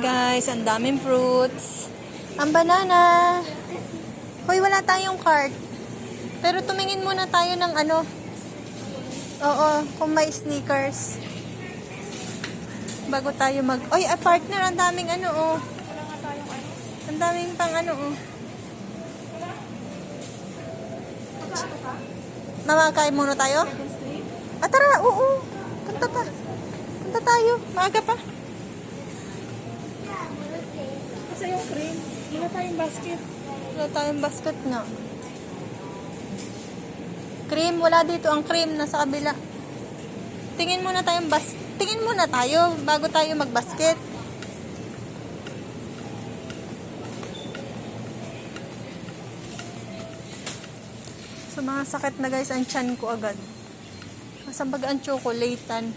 guys, ang daming fruits. Ang banana. Hoy, wala tayong cart. Pero tumingin muna tayo ng ano. Oo, kung may sneakers. Bago tayo mag... Oy, partner, ang daming ano, oh. Ang daming pang ano, oh. Mamakain muna tayo? Ah, tara, oo. Punta pa. Punta tayo. Maaga pa. Kasi yung cream, wala tayong basket. Wala tayong basket na. Cream, wala dito ang cream. Nasa kabila. Tingin muna tayo bago tayo magbasket. So, mga sakit na guys, ang tiyan ko agad. Masang baga ang chocolatean.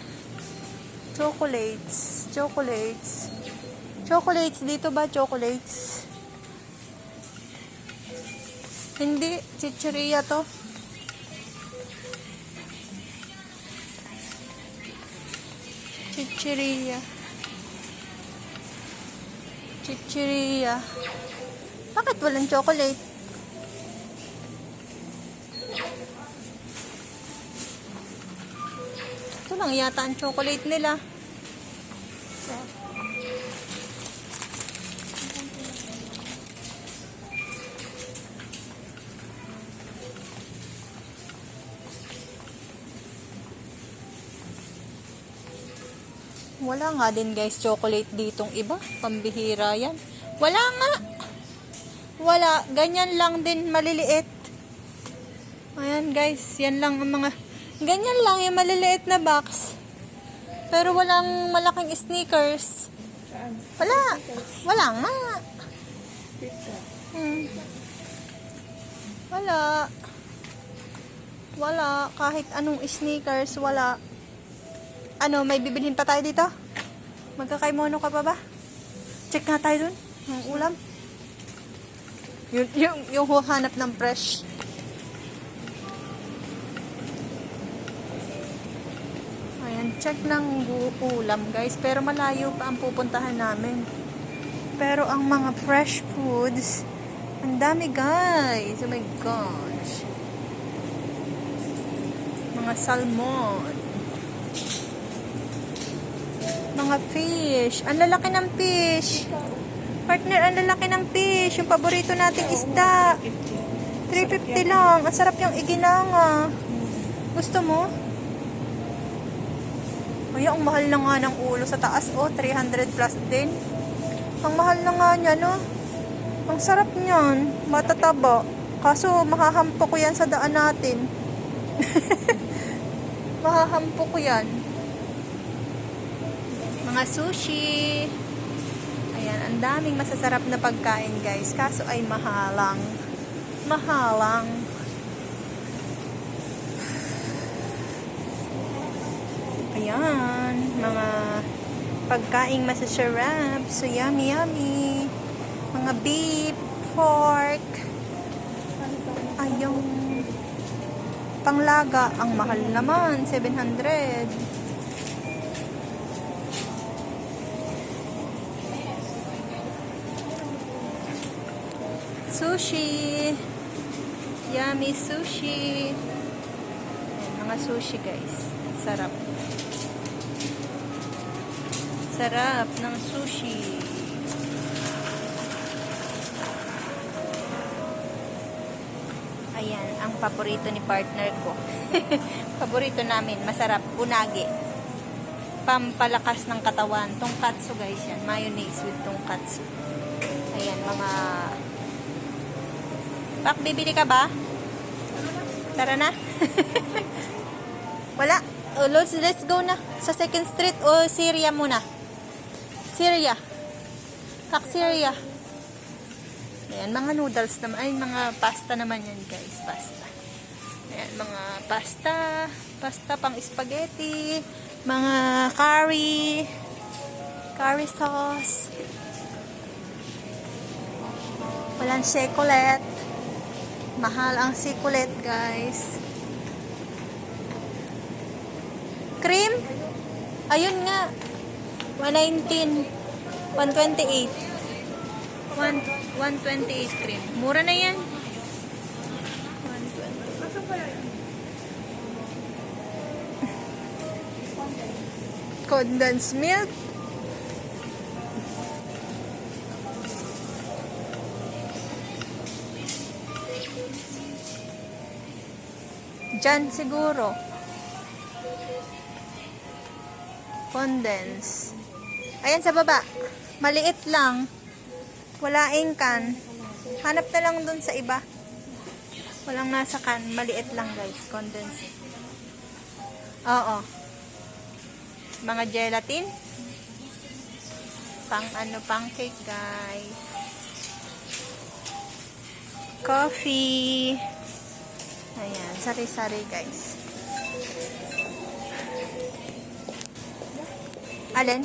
Chocolates, dito ba chocolates? Hindi, chicheria to. Chicheria. Bakit walang chocolate? Ito lang yata ang chocolate nila. Wala nga din guys, chocolate ditong iba. Pambihira yan. Wala nga. Wala. Ganyan lang din, maliliit. Ayan guys, yan lang ang mga... Ganyan lang yung maliliit na box. Pero walang malaking sneakers. Wala. Wala nga. Wala. Kahit anong sneakers, wala. Ano, may bibilhin pa tayo dito? Magkakaimono ka pa ba? Check nga tayo dun. Ang ulam. Yung huhanap ng fresh. Ayan, check ng ulam guys. Pero malayo pa ang pupuntahan namin. Pero ang mga fresh foods, ang dami guys. Oh my gosh. Mga salmon. Mga fish. Ang lalaki ng fish. Partner, ang lalaki ng fish. Yung paborito nating isda. 350 lang. Ang sarap yung iginanga. Gusto mo? Ay, ang mahal na nga ng ulo sa taas. Oh, 300 plus din. Ang mahal na nga niya, no? Ang sarap niyan. Matataba. Kaso, mahahampo ko yan sa daan natin. Mahahampo ko yan. Mga sushi. Ayan, ang daming masasarap na pagkain guys. Kaso ay mahalang. Ayan, mga pagkain masasarap. So yummy. Mga beef, pork. Ayong panglaga. Ang mahal naman, 700. Sushi. Yummy sushi. Ayan, mga sushi guys. Sarap. Sarap ng sushi. Ayan, ang paborito ni partner ko. Paborito namin. Masarap. Unagi. Pampalakas ng katawan. Tongkatsu guys yan. Mayonnaise with tongkatsu. Ayan, mga... Pak, bibili ka ba? Tara na. Wala. Let's go na. Sa 2nd Street o Syria muna. Syria. Pak, Syria. Ayan, mga noodles naman. Ay, mga pasta naman yan, guys. Pasta. Ayan, mga pasta. Pasta pang spaghetti. Mga curry. Curry sauce. Walang chocolate. Mahal ang sikulet, guys. Cream? Ayun nga. 119. 128. 128 cream. Mura na yan. 120. Asan kaya yun? Condensed milk. Diyan siguro. Condense. Ayan sa baba. Maliit lang. Wala can. Hanap na lang dun sa iba. Walang nasa can. Maliit lang guys. Condense. Oo. Mga gelatin. Pang pancake guys. Coffee. Ayan, sari-sari guys. Alin?